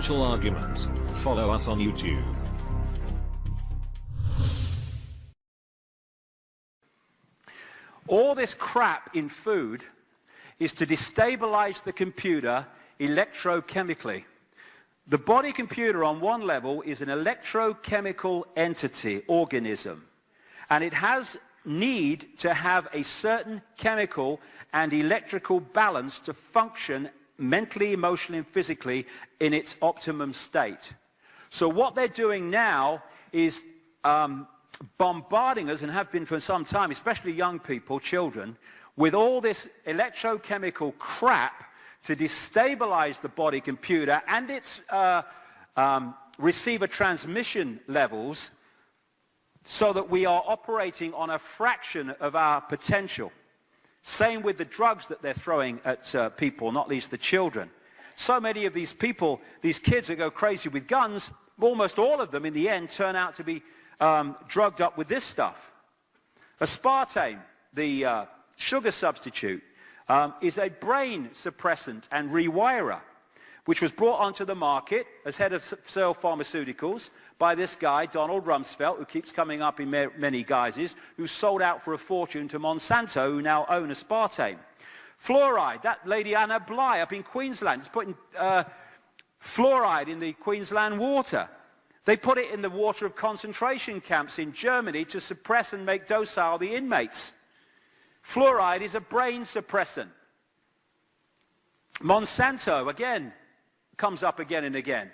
substantial argument. Follow us on YouTube. All this crap in food is to destabilize the computer electrochemically. The body computer on one level is an electrochemical entity, organism, and it has need to have a certain chemical and electrical balance to function mentally, emotionally, and physically in its optimum state. So what they're doing now is bombarding us, and have been for some time, especially young people, children, with all this electrochemical crap to destabilize the body computer and its receiver transmission levels, so that we are operating on a fraction of our potential. Same with the drugs that they're throwing at people, not least the children. So many of these people, these kids that go crazy with guns, almost all of them in the end turn out to be drugged up with this stuff. Aspartame, the sugar substitute, is a brain suppressant and rewirer, which was brought onto the market as head of Cell Pharmaceuticals by this guy, Donald Rumsfeld, who keeps coming up in many guises, who sold out for a fortune to Monsanto, who now own aspartame. Fluoride, that lady Anna Bligh up in Queensland is putting fluoride in the Queensland water. They put it in the water of concentration camps in Germany to suppress and make docile the inmates. Fluoride is a brain suppressant. Monsanto, again, comes up again and again.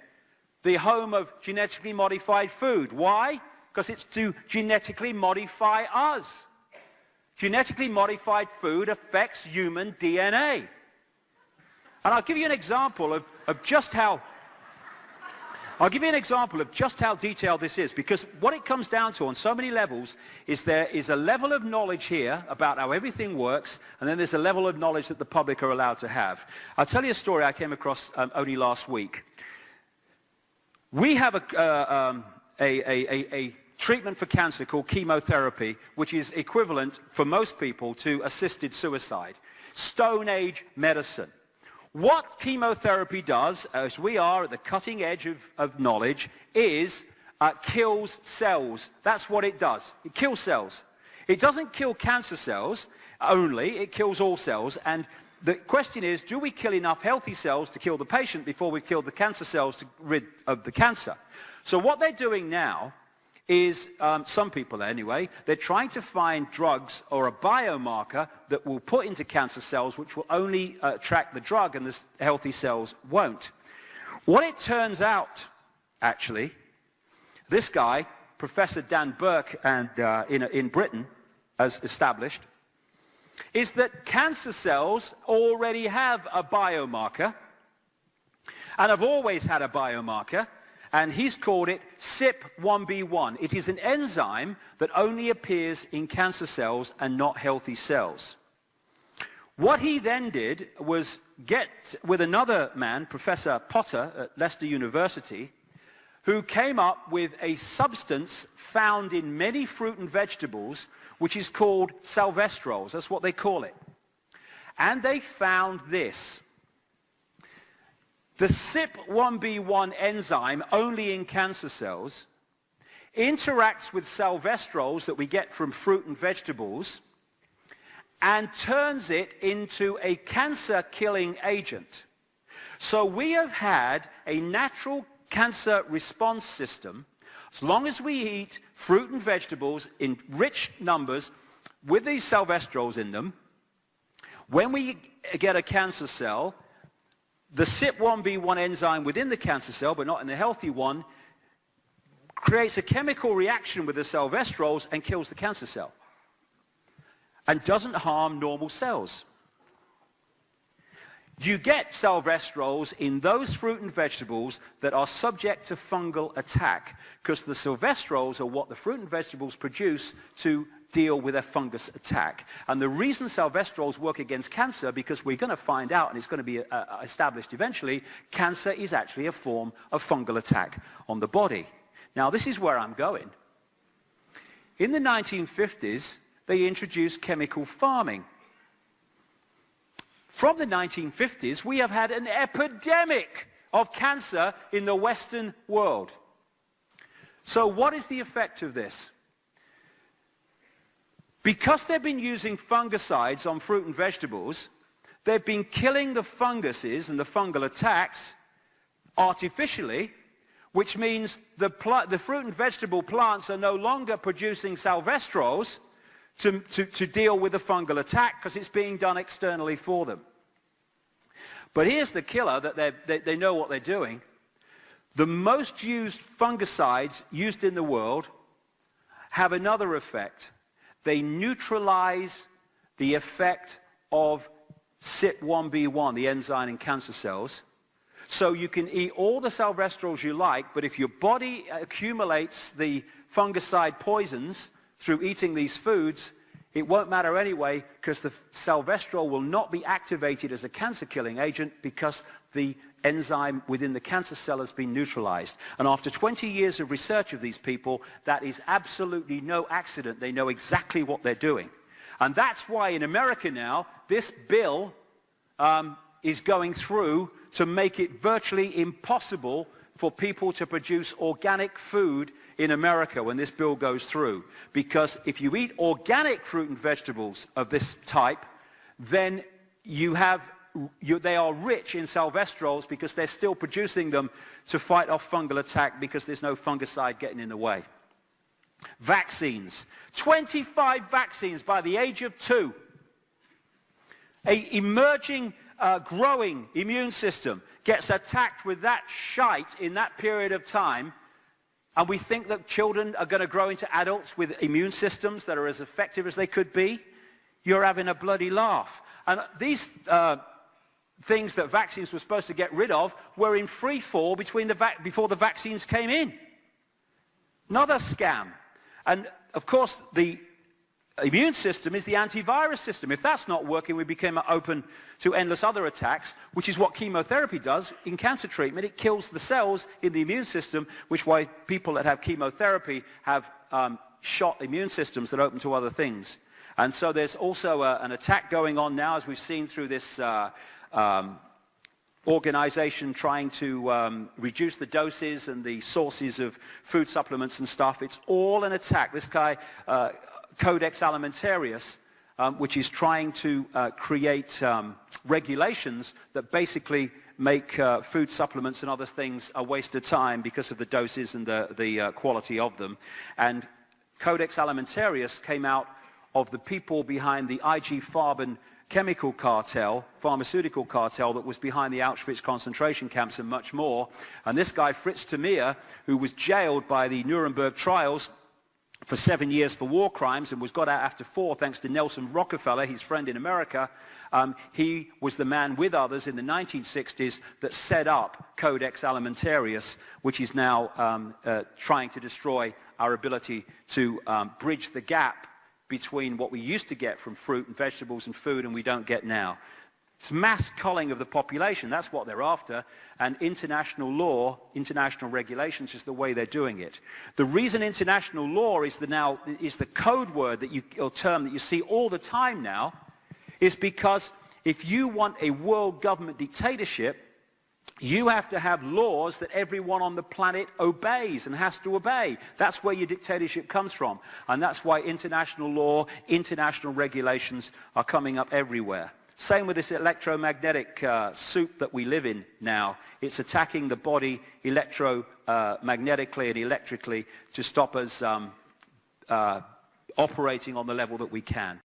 The home of genetically modified food. Why? Because it's to genetically modify us. Genetically modified food affects human DNA. And I'll give you an example of just how detailed this is, because what it comes down to on so many levels is there is a level of knowledge here about how everything works, and then there's a level of knowledge that the public are allowed to have. I'll tell you a story I came across only last week. We have a treatment for cancer called chemotherapy, which is equivalent for most people to assisted suicide. Stone Age medicine. What chemotherapy does, as we are at the cutting edge of knowledge, is kills cells. That's what it does. It kills cells. It doesn't kill cancer cells only, it kills all cells. And the question is, do we kill enough healthy cells to kill the patient before we kill the cancer cells to rid of the cancer? So what they're doing now is, some people anyway, they're trying to find drugs or a biomarker that will put into cancer cells which will only track the drug and the healthy cells won't. What it turns out, actually, this guy, Professor Dan Burke and, in Britain, has established, is that cancer cells already have a biomarker and have always had a biomarker, and he's called it CYP1B1. It is an enzyme that only appears in cancer cells and not healthy cells. What he then did was get with another man, Professor Potter at Leicester University, who came up with a substance found in many fruit and vegetables, which is called salvestrols. That's what they call it. And they found this. The CYP1B1 enzyme, only in cancer cells, interacts with salvestrols that we get from fruit and vegetables and turns it into a cancer-killing agent. So we have had a natural cancer response system. As long as we eat fruit and vegetables in rich numbers with these salvestrols in them, when we get a cancer cell, the CYP1B1 enzyme within the cancer cell, but not in the healthy one, creates a chemical reaction with the salvestrols and kills the cancer cell and doesn't harm normal cells. You get salvestrols in those fruit and vegetables that are subject to fungal attack, because the salvestrols are what the fruit and vegetables produce to deal with a fungus attack. And the reason salvestrols work against cancer, because we're going to find out, and it's going to be established eventually, cancer is actually a form of fungal attack on the body. Now, this is where I'm going. In the 1950s, they introduced chemical farming. From the 1950s, we have had an epidemic of cancer in the Western world. So what is the effect of this? Because they've been using fungicides on fruit and vegetables, they've been killing the funguses and the fungal attacks artificially, which means the fruit and vegetable plants are no longer producing salvestrols to deal with the fungal attack because it's being done externally for them. But here's the killer that they know what they're doing. The most used fungicides used in the world have another effect. They neutralize the effect of CYP1B1, the enzyme in cancer cells. So you can eat all the salvestrols you like, but if your body accumulates the fungicide poisons through eating these foods, it won't matter anyway because the salvestrol will not be activated as a cancer-killing agent because the enzyme within the cancer cell has been neutralized. And after 20 years of research of these people, that is absolutely no accident. They know exactly what they're doing. And that's why in America now, this bill is going through to make it virtually impossible for people to produce organic food in America when this bill goes through. Because if you eat organic fruit and vegetables of this type, then they are rich in salvestrols because they're still producing them to fight off fungal attack because there's no fungicide getting in the way. Vaccines. 25 vaccines by the age of 2. An emerging, growing immune system gets attacked with that shite in that period of time, and we think that children are going to grow into adults with immune systems that are as effective as they could be. You're having a bloody laugh. And these things that vaccines were supposed to get rid of were in free fall before the vaccines came in. Another scam. And of course, the immune system is the antivirus system. If that's not working, we become open to endless other attacks, which is what chemotherapy does in cancer treatment. It kills the cells in the immune system, which is why people that have chemotherapy have shot immune systems that are open to other things. And so there's also an attack going on now, as we've seen through this organization trying to reduce the doses and the sources of food supplements and stuff. It's all an attack. This guy, Codex Alimentarius, which is trying to create regulations that basically make food supplements and other things a waste of time because of the doses and the quality of them. And Codex Alimentarius came out of the people behind the IG Farben chemical cartel, pharmaceutical cartel that was behind the Auschwitz concentration camps and much more. And this guy, Fritz Tamiya, who was jailed by the Nuremberg trials for 7 years for war crimes and was got out after 4 thanks to Nelson Rockefeller, his friend in America. He was the man with others in the 1960s that set up Codex Alimentarius, which is now trying to destroy our ability to bridge the gap between what we used to get from fruit and vegetables and food and we don't get now. It's mass culling of the population. That's what they're after. And international law, international regulations is the way they're doing it. The reason international law is the code word or term that you see all the time now is because if you want a world government dictatorship, you have to have laws that everyone on the planet obeys and has to obey. That's where your dictatorship comes from. And that's why international law, international regulations are coming up everywhere. Same with this electromagnetic soup that we live in now. It's attacking the body electromagnetically and electrically to stop us operating on the level that we can.